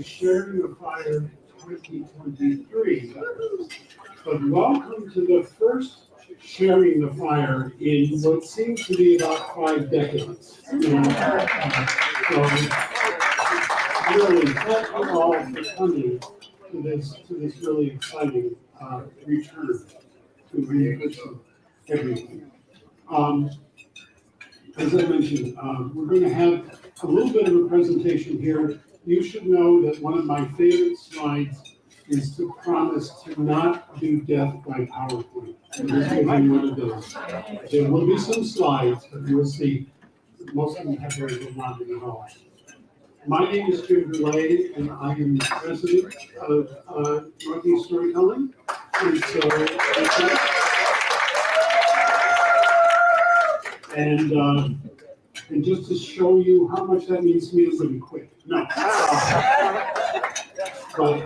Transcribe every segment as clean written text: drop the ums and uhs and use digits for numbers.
is Sharing the Fire 2023. But welcome to the first Sharing the Fire in what seems to be about 5 decades. So really, thank you all for coming to this really exciting return to revisit everything. As I mentioned, we're going to have a little bit of a presentation here. You should know that one of my favorite slides is to promise to not do death by PowerPoint. And this will be one of those. There will be some slides, but you will see most of them have very good modeling at all. My name is Jim Delay, and I am the president of Northeast Storytelling. And just to show you how much that means to me, I'm going to quit. No. But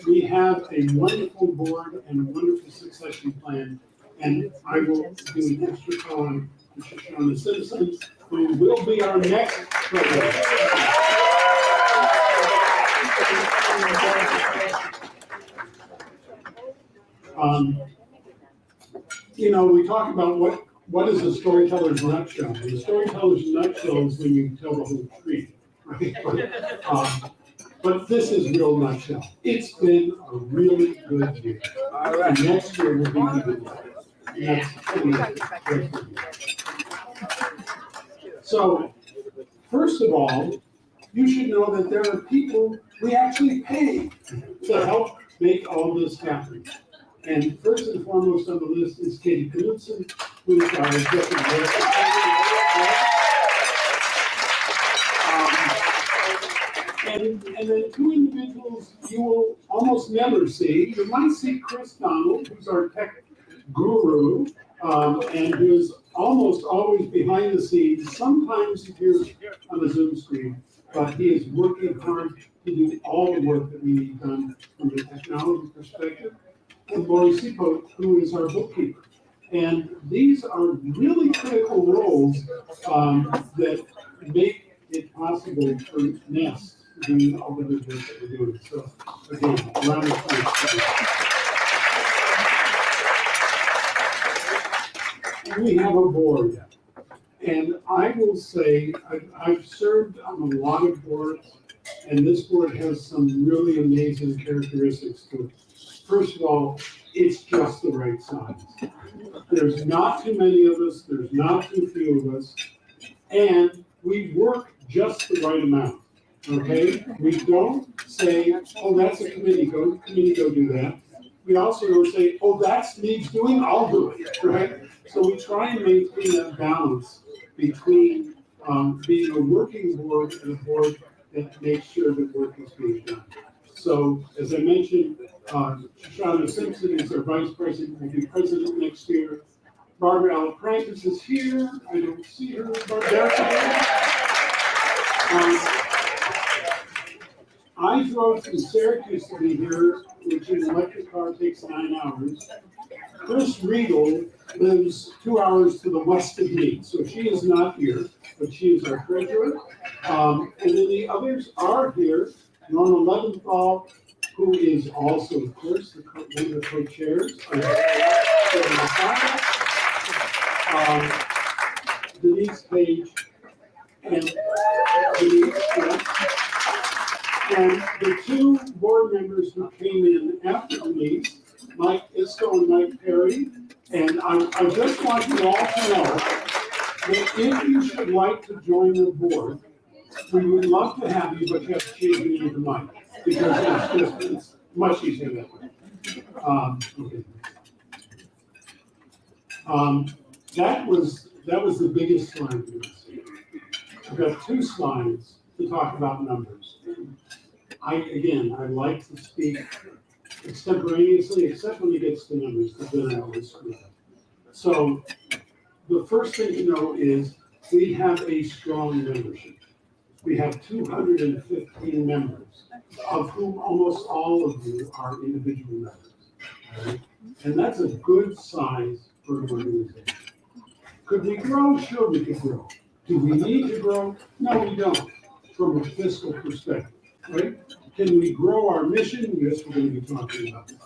we have a wonderful board and a wonderful succession plan, and I will do an extra call on Shoshana Simpson, who will be our next president. We talk about what is a storyteller's nutshell. And the storyteller's nutshell is when you tell the whole tree, right? But this is real nutshell. It's been a really good year. All right. And next year will be even better. So, first of all, you should know that there are people we actually pay to help make all this happen. And first and foremost on the list is Katie Knudsen, who is our executive director. And then 2 individuals you will almost never see. You might see Chris Donald, who's our tech guru, and who is almost always behind the scenes. Sometimes appears on the Zoom screen, but he is working hard to do all the work that we need done from the technology perspective. And Lori Seapote, who is our bookkeeper. And these are really critical roles that make it possible for Nest to do all the good work that we're doing. So, again, round of applause. We have a board. And I will say, I've served on a lot of boards, and this board has some really amazing characteristics to it. First of all, it's just the right size. There's not too many of us, there's not too few of us, and we work just the right amount, okay? We don't say, oh, that's a committee, go do that. We also don't say, oh, that needs doing, I'll do it, right? So we try and maintain that balance between being a working board and a board that makes sure that work is being done. So, as I mentioned, Shoshana Simpson is our vice president, will be president next year. Barbara Alaprantis is here. I don't see her. I drove from Syracuse to be here, which an electric car takes 9 hours. Chris Riedel lives 2 hours to the west of me, so she is not here, but she is our treasurer. And then the others are here. Norma Leventhal, who is also, of course, one of the co-chairs. Denise Page and Denise, and the 2 board members who came in after Denise, Mike Isco and Mike Perry. And I just want you all to know that if you should like to join the board, we would love to have you, but you have to change your name to Mike, because it's much easier that way. Okay. That was the biggest slide you see. I've got 2 slides to talk about numbers. I like to speak extemporaneously, except when it gets to numbers, because then I always screw up. So the first thing to know is we have a strong membership. We have 215 members, of whom almost all of you are individual members. Right? And that's a good size for an organization. Could we grow? Sure, we could grow. Do we need to grow? No, we don't, from a fiscal perspective, right? Can we grow our mission? Yes, we're going to be talking about that.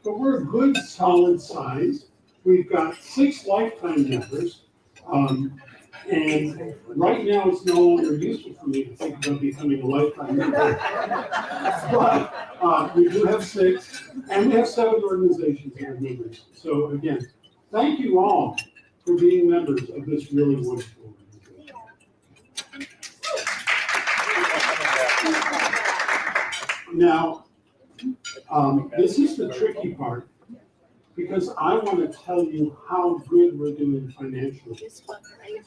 But we're a good, solid size. We've got 6 lifetime members. And right now, it's no longer useful for me to think about becoming a lifetime member. But we do have 6, and we have 7 organizations that are members. So again, thank you all for being members of this really wonderful organization. Now, this is the tricky part, because I want to tell you how good we're doing financially,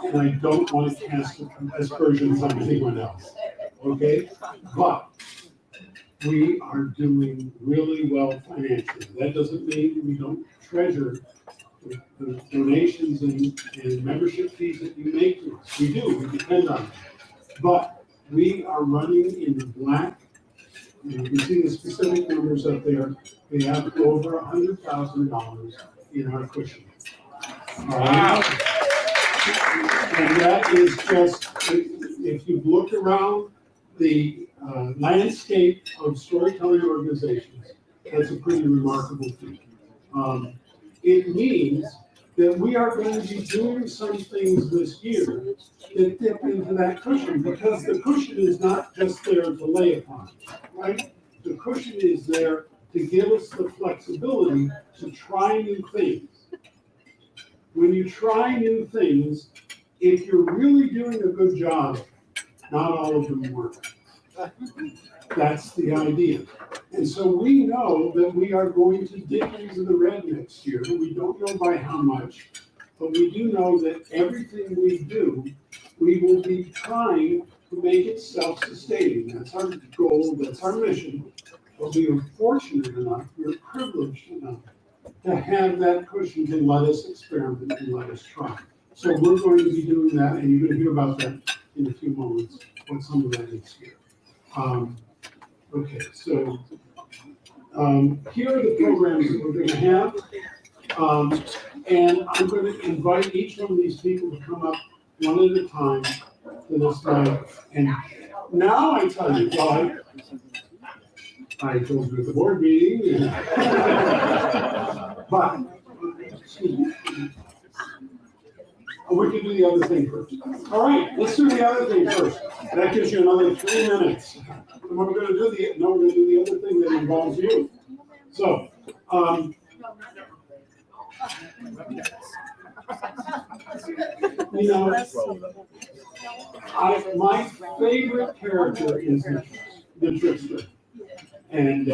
and I don't want to cast aspersions on anyone else, okay? But we are doing really well financially. That doesn't mean we don't treasure the donations and membership fees that you make to us. We do, we depend on them. But we are running in the black. And you can see the specific numbers up there. We have over $100,000 in our cushion. Wow. And that is just, if you've looked around the landscape of storytelling organizations, that's a pretty remarkable feat. It means that we are going to be doing some things this year that dip into that cushion, because the cushion is not just there to lay upon, right? The cushion is there to give us the flexibility to try new things. When you try new things, if you're really doing a good job, not all of them work. That's the idea. And so we know that we are going to dip into the red next year. We don't know by how much, but we do know that everything we do, we will be trying to make it self-sustaining. That's our goal, that's our mission. But we are fortunate enough, we're privileged enough to have that cushion to let us experiment and let us try. So we're going to be doing that, and you're going to hear about that in a few moments, what some of that is here. Okay, so here are the programs that we're going to have. And I'm going to invite each one of these people to come up one at a time to this night. And now I tell you, well, I told you at the board meeting, but excuse me. We can do the other thing first. All right, let's do the other thing first. That gives you another 3 minutes. And we're going to do the other thing that involves you. So, you know, my favorite character is the trickster, and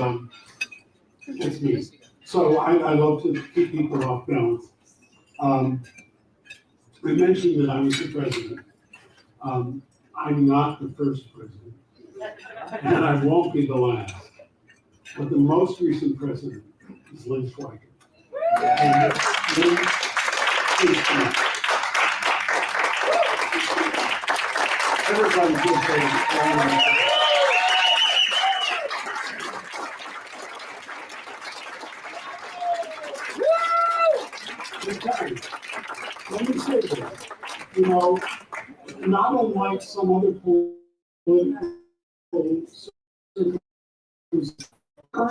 it's me. So I love to keep people off balance. I mentioned that I was the president. I'm not the first president, and I won't be the last. But the most recent president is Lynn Schweiger. And Lynn is everybody gives her let me say this, you know, not unlike some other political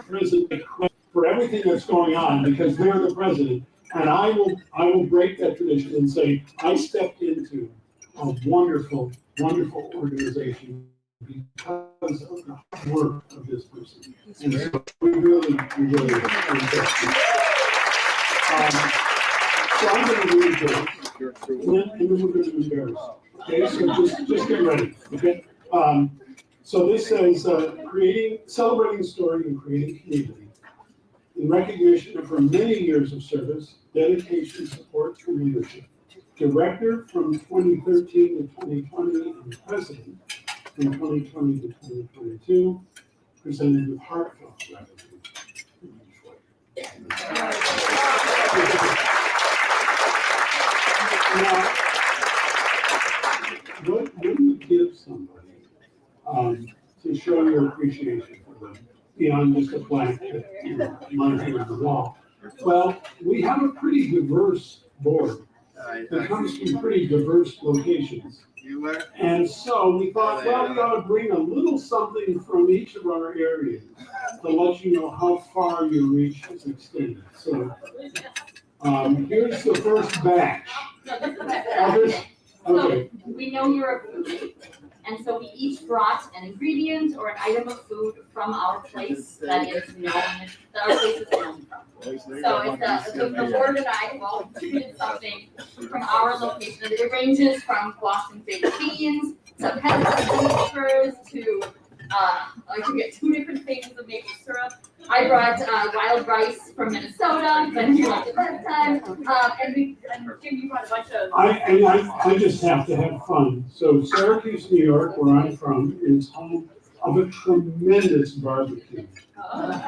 president for everything that's going on because they're the president, and I will break that tradition and say I stepped into a wonderful, wonderful organization because of the hard work of this person, and so we really appreciate it. So I'm going to read this, and then we're going to embarrass. Okay, so just get ready. Okay, so this says celebrating story and creating community in recognition of her many years of service, dedication, support, and leadership. Director from 2013 to 2020 and president from 2020 to 2022. Presented with heartfelt gratitude. Now, what do you give somebody to show your appreciation for them beyond just a plaque that mounted on the wall? Well, we have a pretty diverse board that comes from pretty diverse locations. And so we thought, well, we ought to bring a little something from each of our areas to let you know how far your reach is extended. So here's the first batch. Others? Okay. So we know you're a foodie, and so we each brought an ingredient or an item of food from our place that is known, that our place is known from. So it's the board and I, well, contributed something from our location. It ranges from Boston baked beans to peppers to I could get 2 different flavors of maple syrup. I brought wild rice from Minnesota, but you liked it last time. And Jim, you brought a bunch of. I just have to have fun. So Syracuse, New York, where I'm from, is home of a tremendous barbecue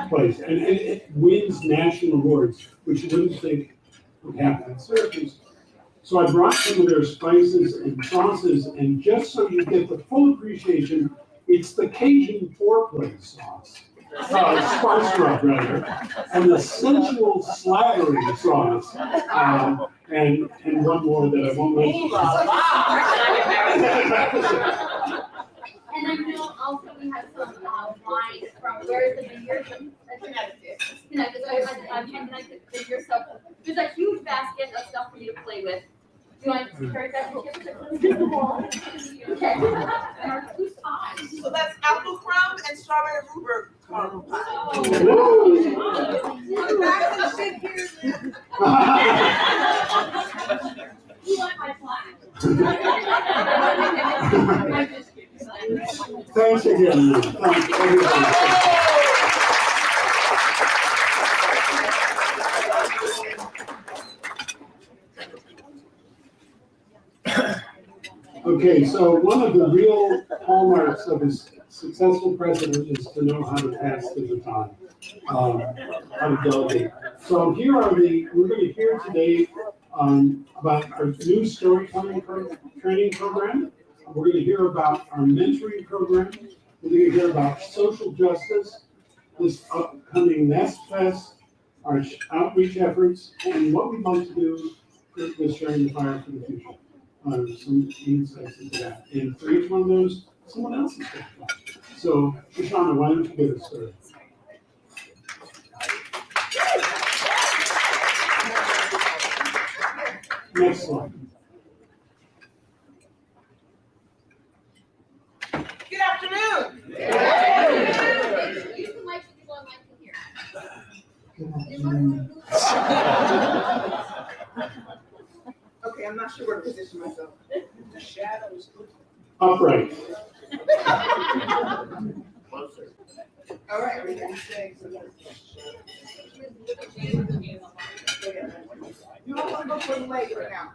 place, and it wins national awards, which you wouldn't think would happen in Syracuse. So I brought some of their spices and sauces, and just so you get the full appreciation, it's the Cajun foreplay sauce, spice rub rather, and the sensual slathering sauce, and one more that I won't mention. And I know also we have some wine from, where is the vineyard? Connecticut vineyard. So there's a huge basket of stuff for you to play with. Do you want to carry that? Okay. Who's pie? So that's apple crumb and strawberry rhubarb caramel pie. You like my plaque? Thanks again. Thanks everybody. Okay, so one of the real hallmarks of a successful president is to know how to pass the baton, how to delegate. So here are we're going to hear today about our new storytelling training program. We're going to hear about our mentoring program. We're going to hear about social justice, this upcoming Nest Fest, our outreach efforts, and what we'd like to do with Sharing the Fire for the Future. Some insights into that. And for each one of those, someone else is going to talk. So, Shoshana, why don't you get us started? Next slide. Good afternoon. Use the mic so people online can hear. Okay, I'm not sure where to position myself. The shadows. Upright. All right. You don't want to go for the leg right now.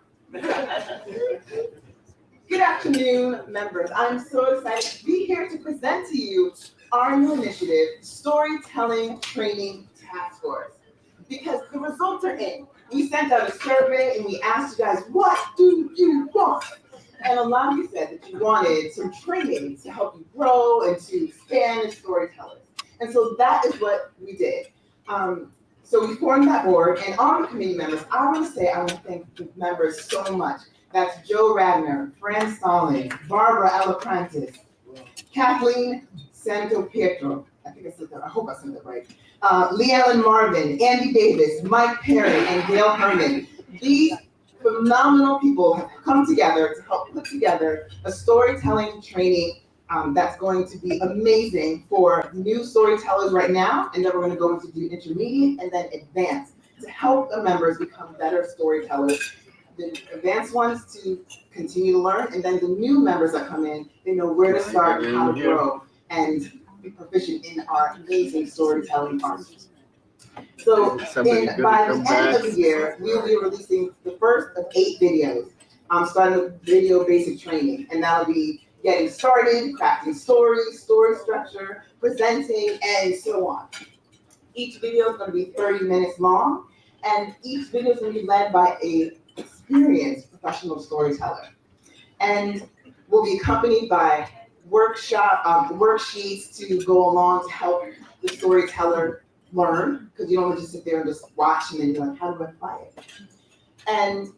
Good afternoon, members. I'm so excited to be here to present to you our new initiative, Storytelling Training Task Force. Because the results are in. We sent out a survey and we asked you guys, what do you want? And a lot of you said that you wanted some training to help you grow and to expand as storytellers. And so that is what we did. So we formed that board, and all the committee members, I want to want to thank the members so much. That's Joe Radner, Fran Stallings, Barbara Elaprantis, Kathleen Santo Pietro, I hope I said that right. Lee Ellen Marvin, Andy Davis, Mike Perry, and Gail Herman. These phenomenal people have come together to help put together a storytelling training that's going to be amazing for new storytellers right now, and then we're going to go into the intermediate and then advanced to help the members become better storytellers. The advanced ones to continue to learn, and then the new members that come in, they know where to start and how to grow and be proficient in our amazing storytelling arts. So by the end of the year, we will be releasing the first of 8 videos, starting with video basic training, and that'll be getting started, crafting stories, story structure, presenting, and so on. Each video is going to be 30 minutes long, and each video is going to be led by an experienced professional storyteller. And will be accompanied by worksheets to go along to help the storyteller learn, because you don't want to just sit there and just watch and then you're like, how do I apply it? And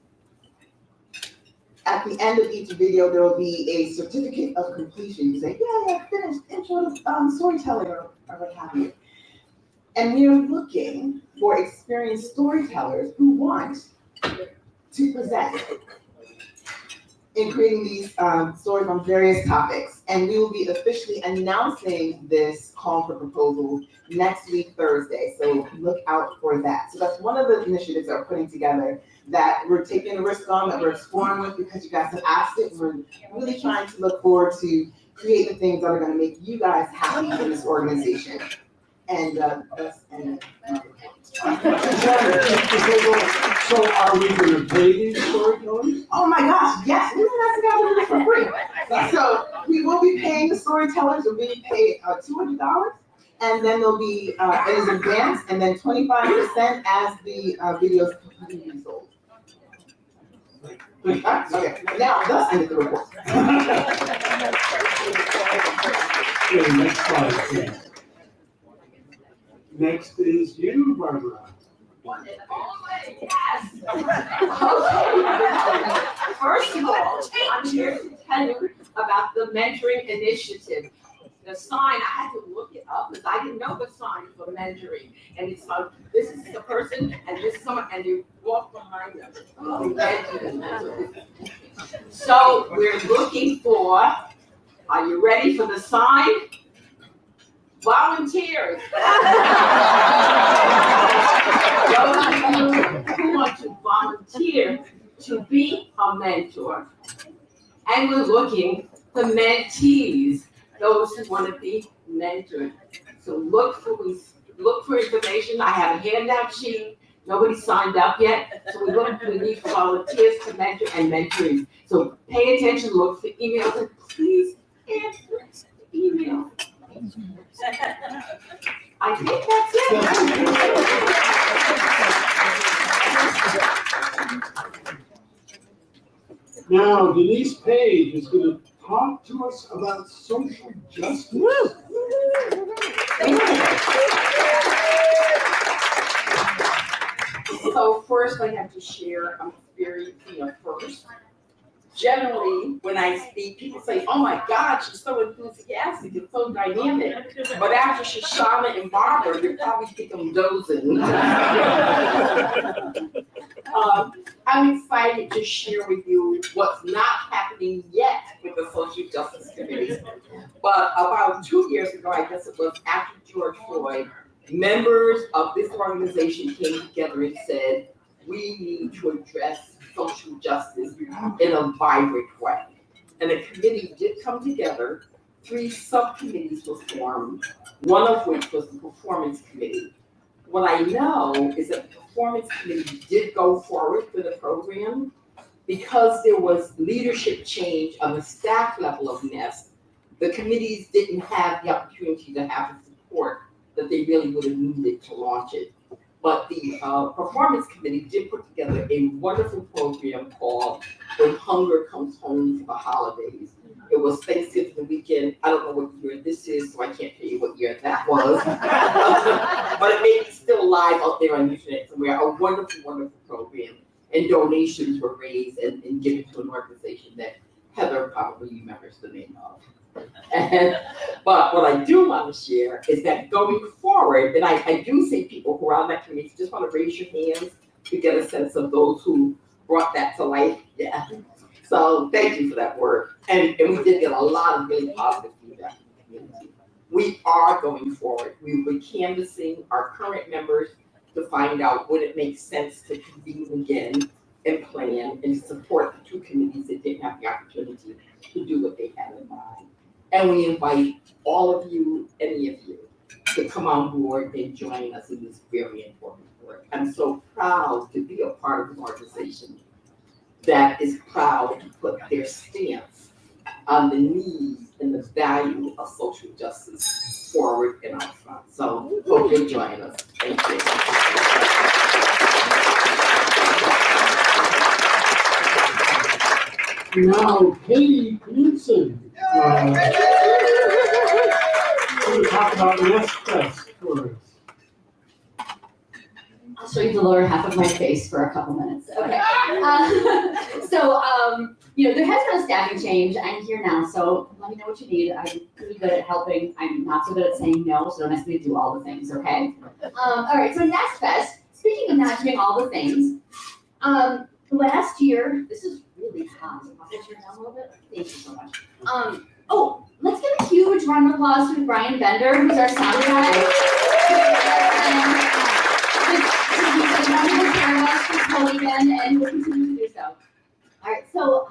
At the end of each video, there will be a certificate of completion. You say, yeah, I finished intro to storytelling or what have you. And we are looking for experienced storytellers who want to present in creating these stories on various topics. And we will be officially announcing this call for proposals next week, Thursday. So look out for that. So that's one of the initiatives that we're putting together that we're taking a risk on, that we're exploring with because you guys have asked it. We're really trying to look forward to create the things that are going to make you guys happy in this organization. And that's and So are we gonna pay these storytellers? oh my gosh, yes, we don't have to do this for free. So we will be paying the storytellers, we'll be paid $200, and then there'll be it is advanced, and then 25% as the videos completely be sold. Okay, now let's end the report. Okay, next slide, please. Next is you, Barbara. Yes. First of all, I'm here to tell you about the mentoring initiative. The sign, I had to look it up because I didn't know the sign for mentoring. And it's like, this is the person and this is someone, and you walk behind them. So we're looking for, are you ready for the sign? Volunteers. Those of you who want to volunteer to be a mentor. And we're looking for mentees, those who want to be mentored. So look for information. I have a handout sheet. Nobody signed up yet. So we need volunteers to mentor and mentorees. So pay attention, look for emails, and please answer the email. I think that's it. Now Denise Page is gonna talk to us about social justice. So first I have to share an experience first. Generally, when I speak, people say, oh my God, she's so enthusiastic and so dynamic. But after Shoshana and Barbara, you probably think I'm dozing. I'm excited to share with you what's not happening yet with the Social Justice Committee. But about 2 years ago, I guess it was after George Floyd, members of this organization came together and said, we need to address social justice in a vibrant way. And a committee did come together. 3 subcommittees were formed, one of which was the Performance Committee. What I know is that the Performance Committee did go forward with the program because there was leadership change on the staff level of NEST. The committees didn't have the opportunity to have the support that they really would have needed to launch it. But the Performance Committee did put together a wonderful program called When Hunger Comes Home for the Holidays. It was Thanksgiving weekend. I don't know what year this is, so I can't tell you what year that was. But it may be still live out there on the internet somewhere. A wonderful, wonderful program. And donations were raised and given to an organization that Heather probably remembers the name of. But what I do want to share is that going forward, and I do see people who are on that committee, just want to raise your hands to get a sense of those who brought that to life. Yeah. So thank you for that work. And we did get a lot of really positive feedback from the community. We are going forward. We will be canvassing our current members to find out when it makes sense to convene again and plan and support the 2 committees that didn't have the opportunity to do what they had in mind. And we invite all of you, any of you, to come on board and join us in this very important work. I'm so proud to be a part of an organization that is proud to put their stance on the need and the value of social justice forward in our front. So hope you'll join us. Thank you. Now, Katie Knudsen. Going to talk about Nest Fest for us. I'll show you the lower half of my face for a couple minutes. Okay. There has been a staffing change. I'm here now, so let me know what you need. I'm pretty good at helping. I'm not so good at saying no, so don't ask me to do all the things, okay? All right, so Nest Fest, speaking of not doing all the things, last year, this is really hot. I'll turn it down a little bit. Thank you so much. Let's give a huge round of applause to Brian Bender, who's our sound guy. He's a wonderful care of us this whole weekend, and will continue to do so. All right, so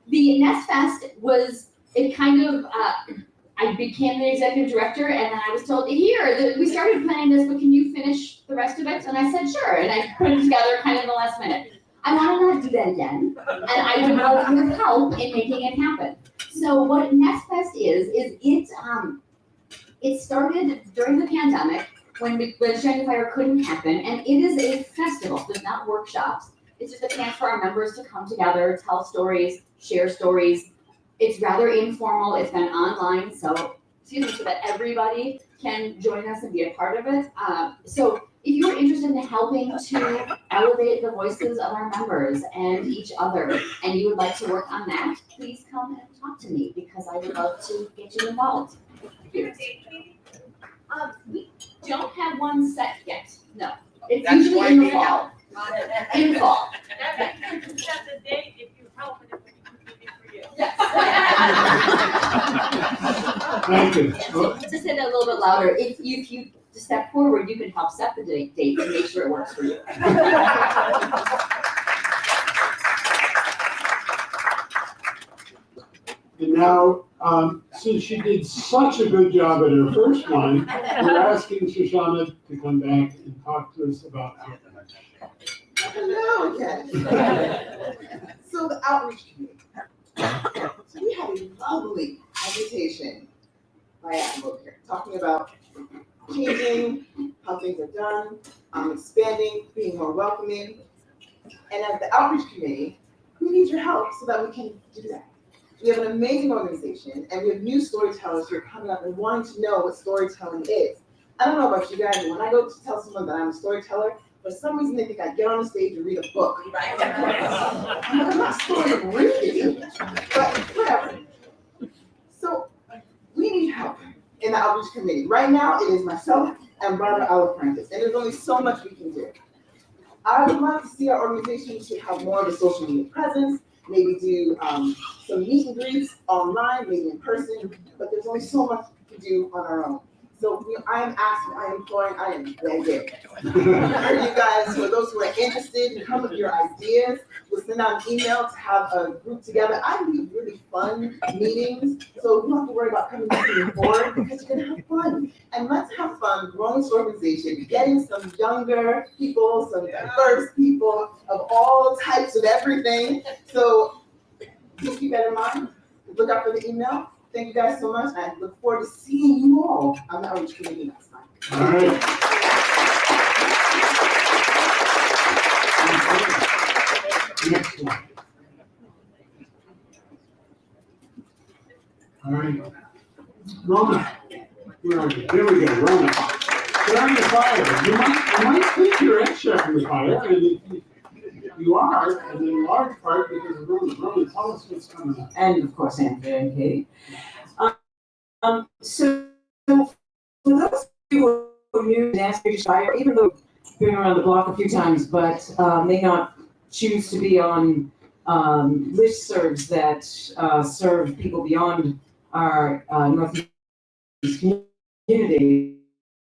the Nest Fest was, it kind of, I became the executive director, and then I was told, we started planning this, but can you finish the rest of it? And I said, sure, and I put it together kind of in the last minute. I want to not do that again, and I would love your help in making it happen. So what Nest Fest is it started during the pandemic when Sharing the Fire couldn't happen, and it is a festival, so it's not workshops. It's just a chance for our members to come together, tell stories, share stories. It's rather informal, it's been online, so that everybody can join us and be a part of it. So if you're interested in helping to elevate the voices of our members and each other, and you would like to work on that, please come and talk to me, because I would love to get you involved. We don't have one set yet, no. It's usually in the fall. In the fall. That means you can set the date if you help and if we can do it for you. Yes. Thank you. To say that a little bit louder, if you step forward, you can help set the date to make sure it works for you. And now, since she did such a good job at her first one, we're asking Shoshana to come back and talk to us about outreach. Hello again. So the outreach committee. So we had a lovely presentation by Admiral here, talking about changing how things are done, expanding, being more welcoming. And as the outreach committee, we need your help so that we can do that. We have an amazing organization, and we have new storytellers who are coming up and wanting to know what storytelling is. I don't know about you guys, but when I go to tell someone that I'm a storyteller, for some reason they think I get on the stage and read a book. I'm not story reading, but whatever. So we need help in the outreach committee. Right now, it is myself and Barbara Alaprantis, and there's only so much we can do. I would love to see our organization to have more of a social media presence, maybe do some meet and greets online, maybe in person, but there's only so much to do on our own. So I am asking, I am imploring, I am begging for you guys, for those who are interested, to come with your ideas. We'll send out an email to have a group together. I need really fun meetings, so you don't have to worry about coming to your board, because you're gonna have fun. And let's have fun growing this organization, getting some younger people, some diverse people of all types of everything. So please keep that in mind. Look out for the email. Thank you guys so much. I look forward to seeing you all on the outreach committee next time. All right. Next one. All right. Rona, where are you? There we go, Rona. Sharing the fire. You might think you're at sharing the fire, and you are, and in large part because of Rona. Rona, tell us what's coming up. And of course, Andrea and Katie. So for those of you who are new to Nashville Fire, even though you've been around the block a few times, but may not choose to be on listservs that serve people beyond our Northeast community,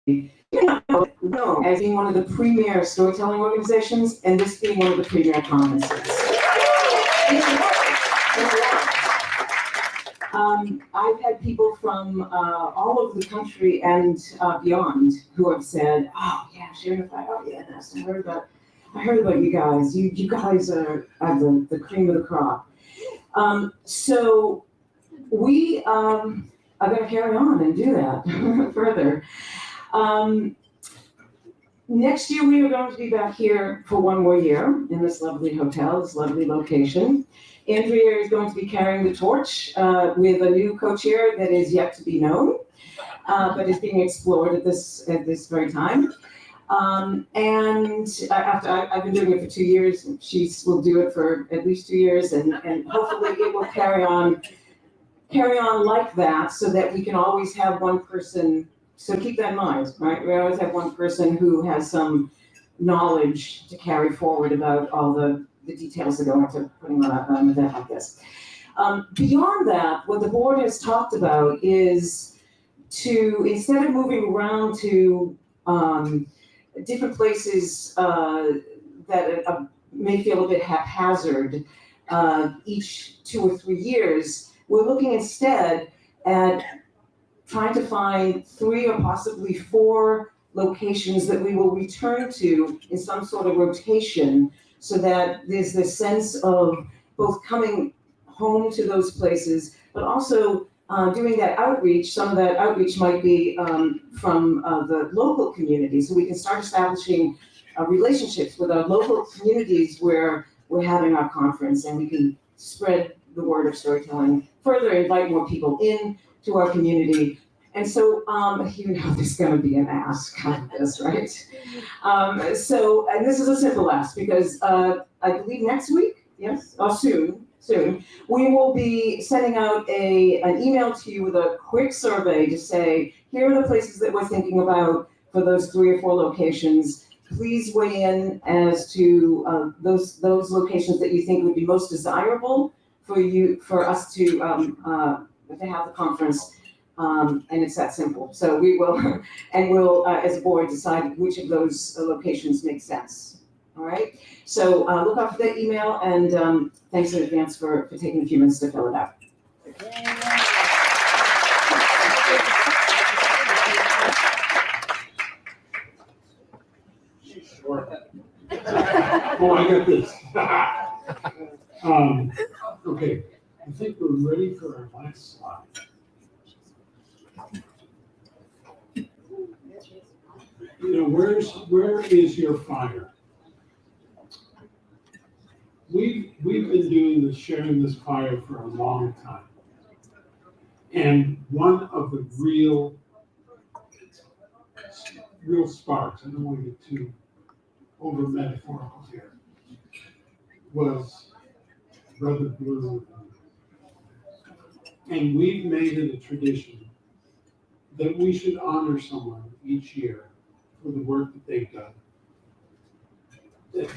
you're known as being one of the premier storytelling organizations, and this being one of the premier conferences. I've had people from all over the country and beyond who have said, "Oh yeah, Sharing the Fire. Oh yes, I heard about you guys. You guys are the cream of the crop." So we are going to carry on and do that further. Next year we are going to be back here for one more year in this lovely hotel, this lovely location. Andrea is going to be carrying the torch with a new co-chair that is yet to be known, but is being explored at this very time. And I've been doing it for 2 years, and she will do it for at least 2 years, and hopefully it will carry on like that, so that we can always have one person. So keep that in mind, right? We always have one person who has some knowledge to carry forward about all the details that go into putting on an event like this. Beyond that, what the board has talked about is to, instead of moving around to different places that may feel a bit haphazard each 2 or 3 years, we're looking instead at trying to find 3 or possibly 4 locations that we will return to in some sort of rotation, so that there's this sense of both coming home to those places, but also doing that outreach. Some of that outreach might be from the local community, so we can start establishing relationships with our local communities where we're having our conference, and we can spread the word of storytelling further, invite more people in to our community. And so, you know, there's gonna be an ask on this, right? So, and this is a simple ask, because I believe next week, yes, or soon, we will be sending out an email to you with a quick survey to say, here are the places that we're thinking about for those 3 or 4 locations. Please weigh in as to those locations that you think would be most desirable for us to have the conference. And it's that simple. So we will, and we'll, as a board, decide which of those locations make sense. All right. So look out for that email, and thanks in advance for taking a few minutes to fill it out. Oh, I got this. Okay, I think we're ready for our last slide. You know, where is your fire? We've been doing this, sharing this fire for a long time. And one of the real sparks, I don't want to get too over metaphorical here, was Brother Blue. And we've made it a tradition that we should honor someone each year for the work that they've done. That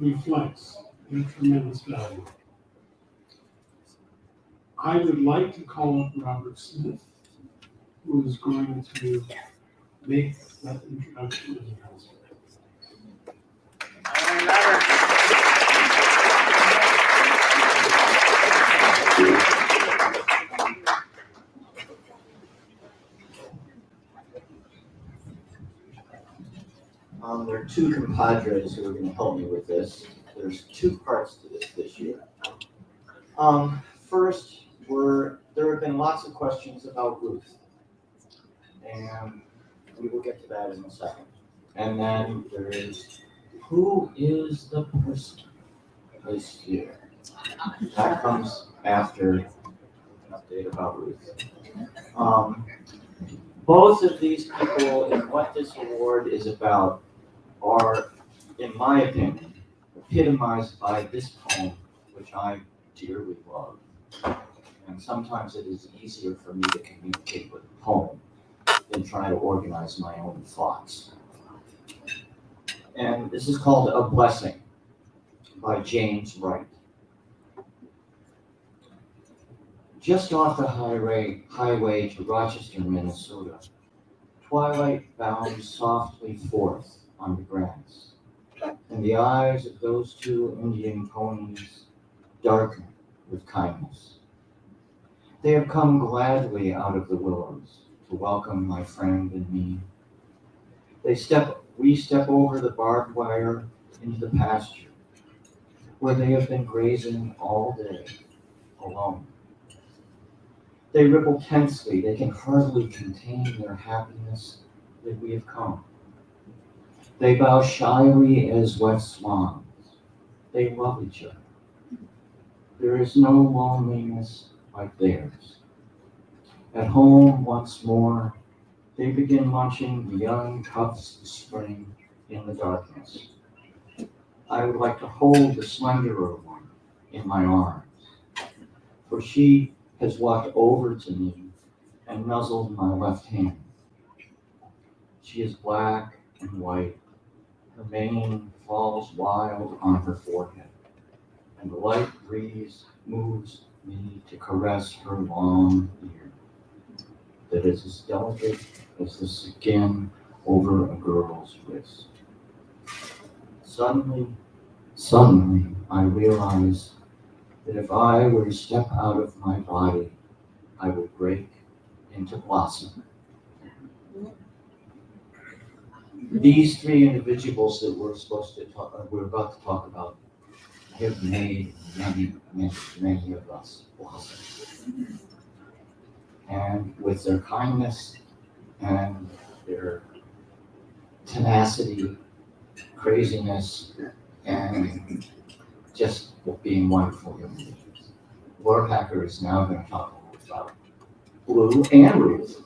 reflects their tremendous value. I would like to call up Robert Smith, who is going to make that introduction and announcement. There are 2 compadres who are going to help me with this. There's 2 parts to this year. First, there have been lots of questions about Ruth, and we will get to that in a second. And then there is, who is the person this year? That comes after an update about Ruth. Both of these people, and what this award is about, are, in my opinion, epitomized by this poem, which I dearly love. And sometimes it is easier for me to communicate with a poem than try to organize my own thoughts. And this is called A Blessing by James Wright. Just off the highway to Rochester, Minnesota, twilight bounds softly forth on the grass, and the eyes of those 2 Indian ponies darken with kindness. They have come gladly out of the willows to welcome my friend and me. We step over the barbed wire into the pasture, where they have been grazing all day, alone. They ripple tensely, they can hardly contain their happiness that we have come. They bow shyly as wet swans. They love each other. There is no loneliness like theirs. At home once more, They begin munching the young cups of spring in the darkness. I would like to hold the slenderer one in my arms, for she has walked over to me and nuzzled my left hand. She is black and white. Her mane falls wild on her forehead, and the light breeze moves me to caress her long ear that is as delicate as the skin over a girl's wrist. Suddenly, I realize that if I were to step out of my body, I would break into blossom. These three individuals that we're about to talk about have made many of us blossom. And with their kindness and their tenacity, craziness, and just being wonderful human beings. Laura Packer is now going to talk a little about Blue and Ruth.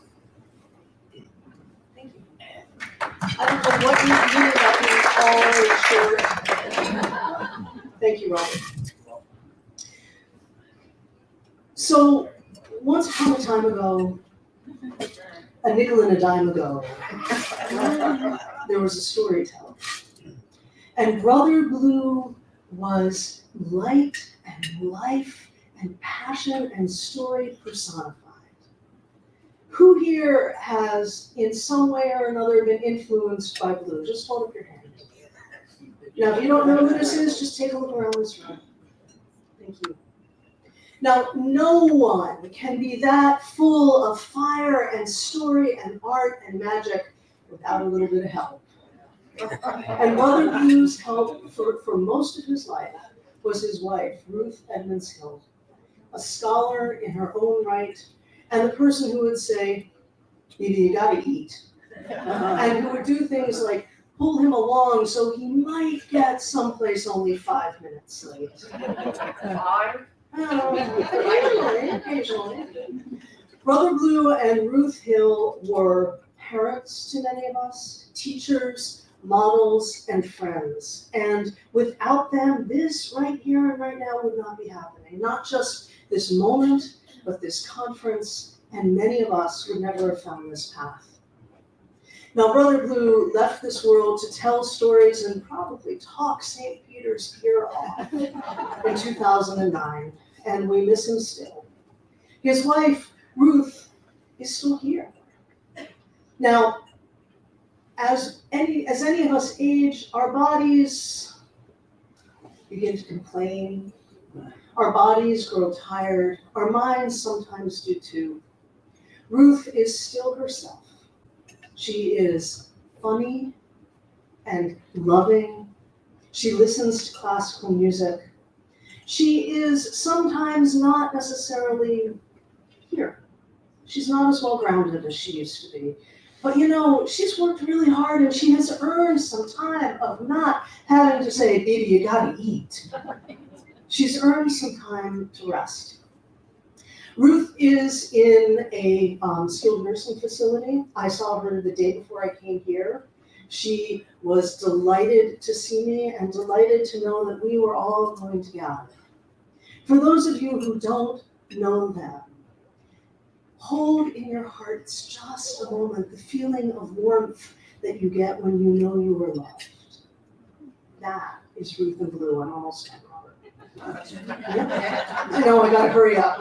I don't know what you mean about being all short. Thank you, Robert. So, once upon a time ago, a nickel and a dime ago, there was a storyteller. And Brother Blue was light and life and passion and story personified. Who here has, in some way or another, been influenced by Blue? Just hold up your hand. Now, if you don't know who this is, just take a look around this room. Thank you. Now, no one can be that full of fire and story and art and magic without a little bit of help. And Brother Blue's help for most of his life was his wife, Ruth Edmonds Hill, a scholar in her own right, and the person who would say, "Maybe you gotta eat," and who would do things like pull him along so he might get someplace only 5 minutes late. 5? Occasionally. Brother Blue and Ruth Hill were parents to many of us, teachers, models, and friends. And without them, this right here and right now would not be happening. Not just this moment, but this conference, and many of us would never have found this path. Now, Brother Blue left this world to tell stories and probably talk St. Peter's Pier off in 2009, and we miss him still. His wife, Ruth, is still here. Now, as any of us age, our bodies begin to complain. Our bodies grow tired. Our minds sometimes do too. Ruth is still herself. She is funny and loving. She listens to classical music. She is sometimes not necessarily here. She's not as well grounded as she used to be. But you know, she's worked really hard and she has earned some time of not having to say, "Baby, you gotta eat." She's earned some time to rest. Ruth is in a skilled nursing facility. I saw her the day before I came here. She was delighted to see me and delighted to know that we were all going to gather. For those of you who don't know them, hold in your hearts just a moment the feeling of warmth that you get when you know you were loved. That is Ruth and Blue. I'm almost done, Robert. I know, I gotta hurry up.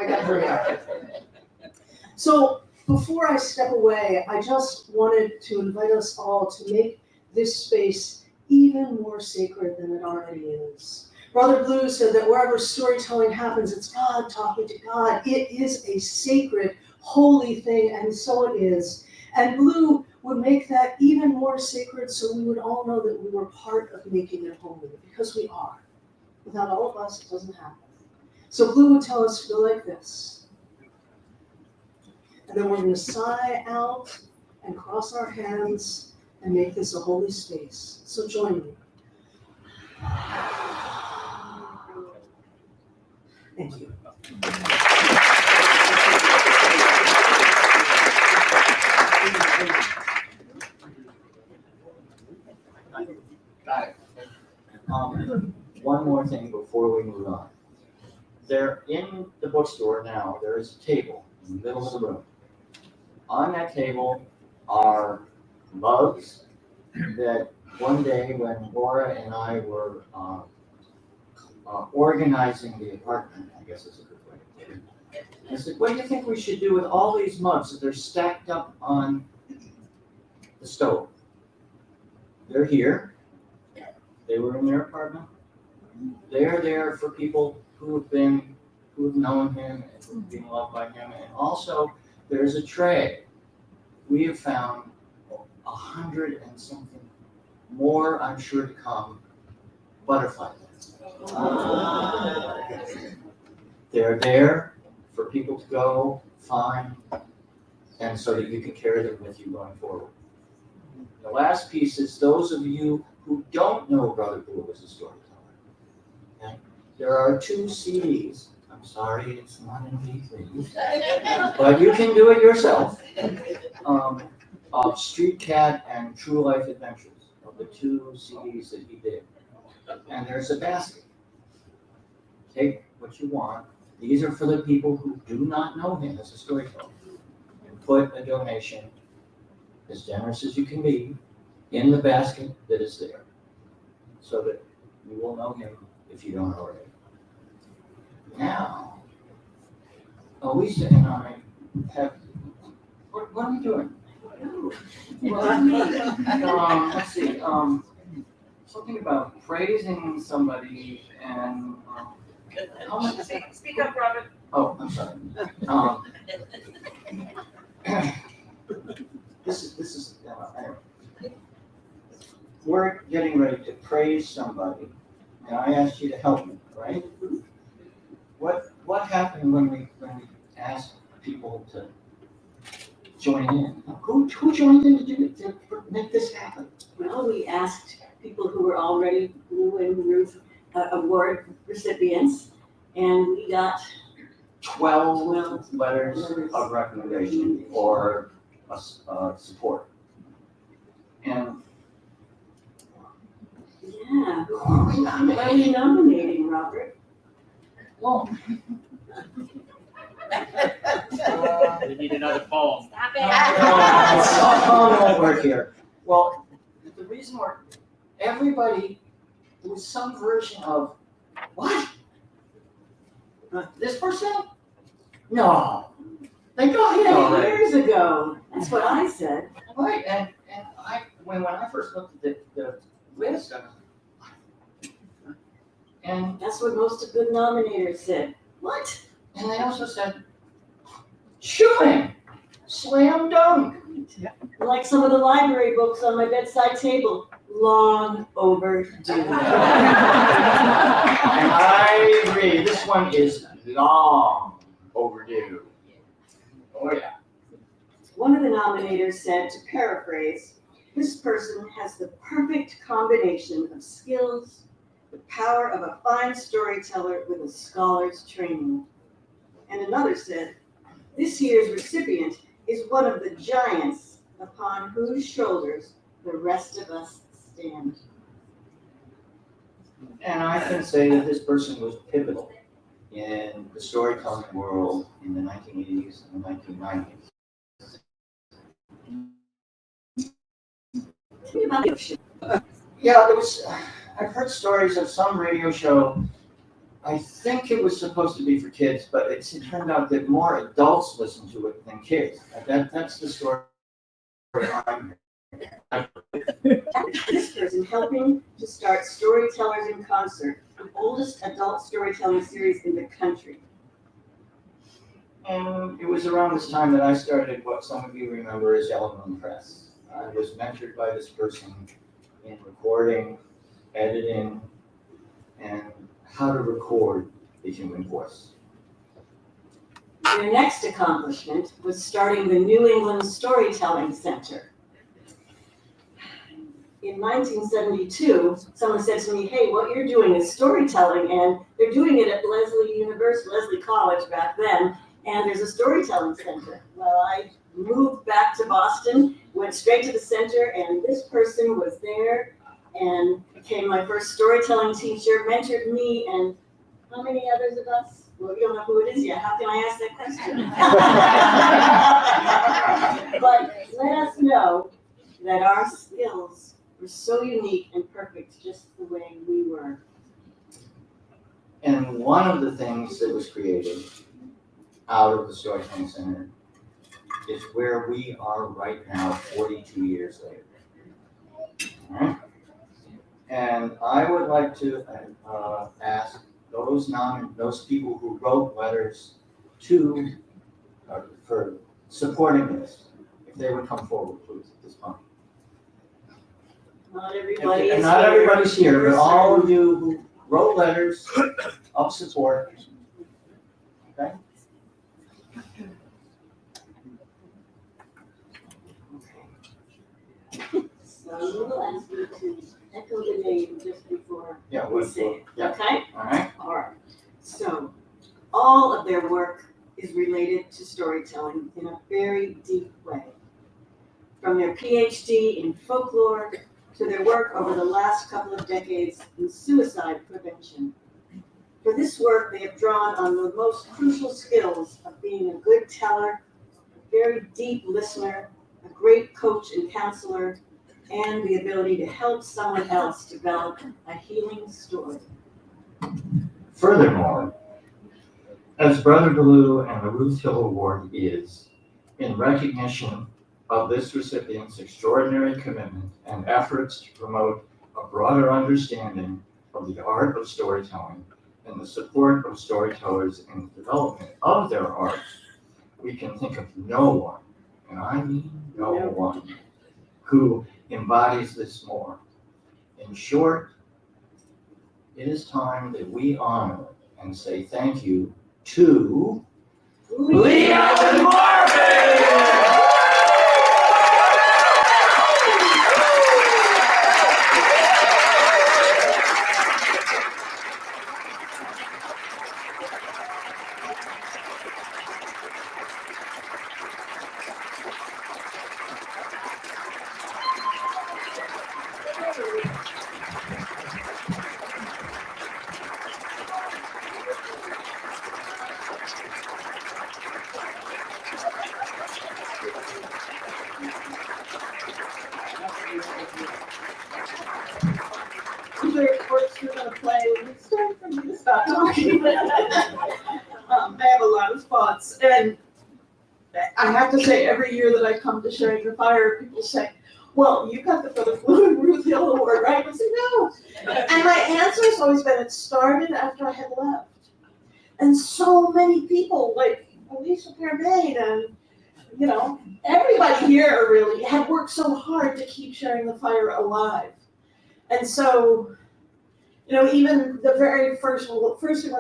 So before I step away, I just wanted to invite us all to make this space even more sacred than it already is. Brother Blue said that wherever storytelling happens, it's God talking to God. It is a sacred, holy thing, and so it is. And Blue would make that even more sacred so we would all know that we were part of making it holy, because we are. Without all of us, it doesn't happen. So Blue would tell us to go like this. And then we're going to sigh out and cross our hands and make this a holy space. So join me. Thank you. Got it. One more thing before we move on. There, in the bookstore now, there is a table in the middle of the room. On that table are mugs that one day when Laura and I were organizing the apartment, I guess is a good way to put it. I said, what do you think we should do with all these mugs that they're stacked up on the stove? They're here. They were in their apartment. They're there for people who have known him and who've been loved by him. And also, there's a tray. We have found 100 and something more, I'm sure, to come, butterfly nets. They're there for people to go find, and so that you can carry them with you going forward. The last piece is those of you who don't know Brother Blue as a storyteller. Okay? There are 2 CDs. I'm sorry, it's not an MP3, but you can do it yourself. Of Street Cat and True Life Adventures, of the 2 CDs that he did. And there's a basket. Take what you want. These are for the people who do not know him as a storyteller. And put a donation, as generous as you can be, in the basket that is there, so that you will know him if you don't already. Now, Elisa and I have, what are we doing? Let's see, something about praising somebody and, how much? Speak up, Robert. Oh, I'm sorry. This is, anyway. We're getting ready to praise somebody, and I asked you to help me, right? What happened when we asked people to join in? Who joined in to make this happen? Well, we asked people who were already Blue and Ruth award recipients, and we got 12 letters of recommendation or support. And yeah. who are we Why are we nominating? nominating, Robert? Well, We need another poem. Stop it won't work here. Well, the reason everybody, there was some version of, what? This person? No. They got it already. Years ago, that's what I said. Right, and when I first looked at the list, I was like, and That's what most of the nominators said. What? they also said, shooting, slam dunk. Like some of the library books on my bedside table, long overdue. And I agree, this one is long overdue. Oh yeah. One of the nominators said, to paraphrase, this person has the perfect combination of skills, the power of a fine storyteller with a scholar's training. And another said, this year's recipient is one of the giants upon whose shoulders the rest of us stand. And I can say that this person was pivotal in the storytelling world in the 1980s and the 1990s. Yeah, I've heard stories of some radio show. I think it was supposed to be for kids, but it turned out that more adults listen to it than kids. That's the story I'm hearing. This person helping to start Storytellers in Concert, the oldest adult storytelling series in the country. And it was around this time that I started what some of you remember as Yellow Moon Press. I was mentored by this person in recording, editing, and how to record the human voice. Their next accomplishment was starting the New England Storytelling Center. In 1972, someone said to me, hey, what you're doing is storytelling, and they're doing it at Lesley College back then, and there's a storytelling center. Well, I moved back to Boston, went straight to the center, and this person was there and became my first storytelling teacher, mentored me, and how many others of us? Well, we don't know who it is yet. How can I ask that question? But let us know that our skills were so unique and perfect just the way we were. And one of the things that was created out of the Storytelling Center is where we are right now, 42 years later. All right? And I would like to ask those people who wrote letters to, for supporting this, if they would come forward, please, at this point. Not everybody And is not here. everybody's here, but all of you who wrote letters of support. Okay? So we will ask you to echo the name just before Yeah, we what's say it, yeah. okay? All right. All right. So all of their work is related to storytelling in a very deep way. From their PhD in folklore to their work over the last couple of decades in suicide prevention. For this work, they have drawn on the most crucial skills of being a good teller, a very deep listener, a great coach and counselor, and the ability to help someone else develop a healing story. Furthermore, as Brother Blue and the Ruth Hill Award is, in recognition of this recipient's extraordinary commitment and efforts to promote a broader understanding of the art of storytelling and the support of storytellers in the development of their art, we can think of no one, and I mean no one, who embodies this more. In short, it is time that we honor and say thank you to Leah and Marvin! Usually, of course, we're gonna play, it's time for me to stop talking. I have a lot of thoughts, and I have to say, every year that I come to Sharing the Fire, people say, well, you got the Brother Blue and Ruth Hill Award, right? I say, no. And my answer has always been, it started after I had left. And so many people, like Alicia Permain and, you know, everybody here really had worked so hard to keep Sharing the Fire alive. And so, you know, even the very first we went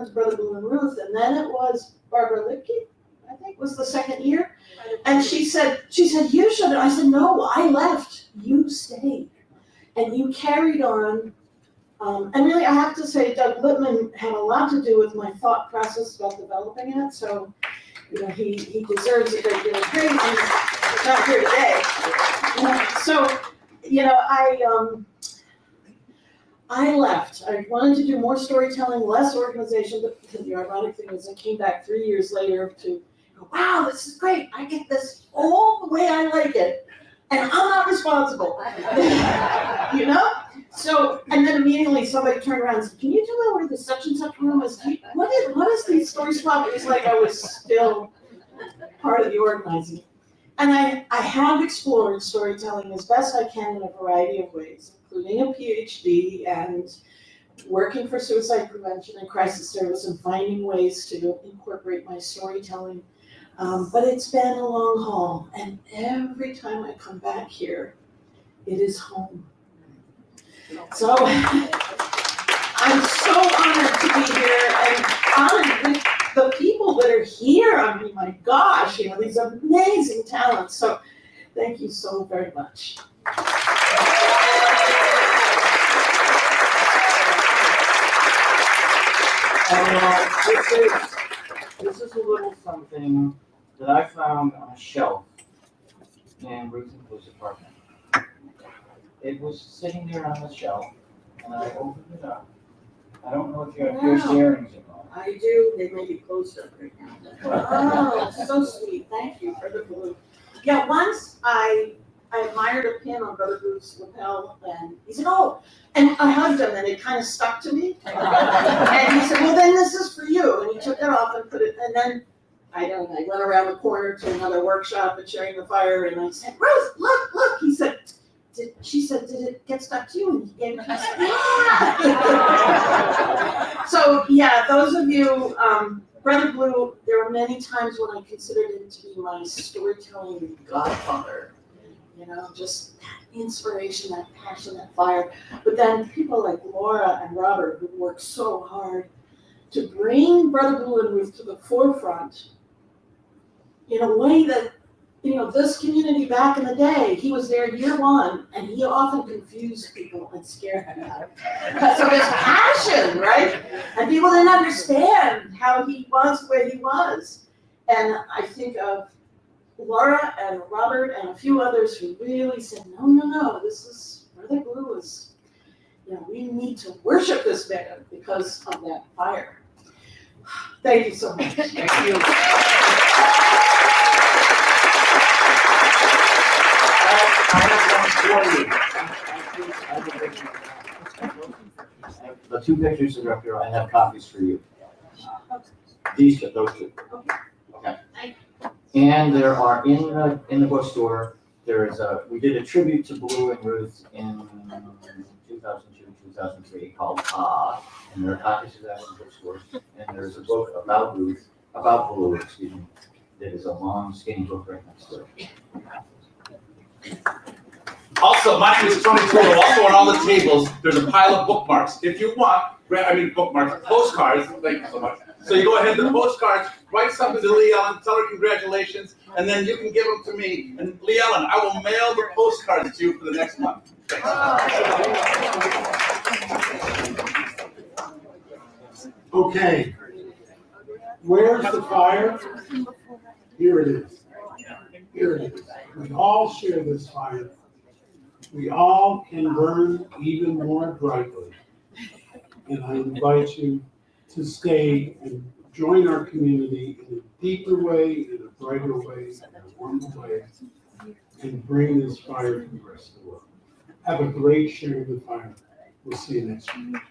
to Brother Blue and Ruth, and then it was Barbara Lipke, I think was the second year. And she said, you should. I said, no, I left. You stayed. And you carried on. And really, I have to say, Doug Littman had a lot to do with my thought process about developing it. So, you know, he deserves a great deal of praise. And he's not here today. So, you know, I left. I wanted to do more storytelling, less organization, but the ironic thing is I came back 3 years later to go, wow, this is great. I get this all the way I like it, and I'm not responsible. You know? So, and then immediately somebody turned around and said, can you tell me where the such and such room is? What is these story swap? It was like I was still part of the organizing. And I have explored storytelling as best I can in a variety of ways, including a PhD and working for suicide prevention and crisis service and finding ways to incorporate my storytelling. But it's been a long haul, and every time I come back here, it is home. So I'm so honored to be here and honored with the people that are here. I mean, my gosh, you know, these amazing talents. So thank you so very much. This is a little something that I found on a shelf in Ruth and Blue's apartment. It was sitting there on the shelf, and I opened it up. I don't know if you have your earrings at all. I do, they may be closed up right now. Oh, so sweet, thank you, Brother Blue. Yeah, once I admired a pin on Brother Blue's lapel, and he said, oh, and I hugged him, and it kind of stuck to me. And he said, well, then this is for you, and he took it off and put it, and then I went around the corner to another workshop at Sharing the Fire, and I said, Ruth, look, he said, she said, did it get stuck to you? And he gave me, I said, yeah. So, yeah, those of you, Brother Blue, there were many times when I considered him to be my storytelling godfather. You know, just that inspiration, that passion, that fire. But then people like Laura and Robert who worked so hard to bring Brother Blue and Ruth to the forefront in a way that, you know, this community back in the day, he was there year one, and he often confused people and scared them out because of his passion, right? And people didn't understand how he was where he was. And I think of Laura and Robert and a few others who really said, no, this is, Brother Blue is, you know, we need to worship this man because of that fire. Thank you so much. Thank you. I have one for you. The two pictures that are up here, I have copies for you. Those two. Okay. And there are in the bookstore, we did a tribute to Blue and Ruth in 2002, 2003 called and there are copies of that in the bookstore. And there's a book about Blue, that is a long skinny book right next to it. Also, my name is Tony Toro. Also on all the tables, there's a pile of bookmarks. If you want, postcards, thank you so much. So you go ahead and the postcards, write something to Lee Ellen, tell her congratulations, and then you can give them to me. And Lee Ellen, I will mail the postcards to you for the next month. Thanks. Okay. Where's the fire? Here it is. Here it is. We all share this fire. We all can burn even more brightly. And I invite you to stay and join our community in a deeper way, in a brighter way, in a warmer way, and bring this fire to the rest of the world. Have a great Sharing the Fire. We'll see you next week.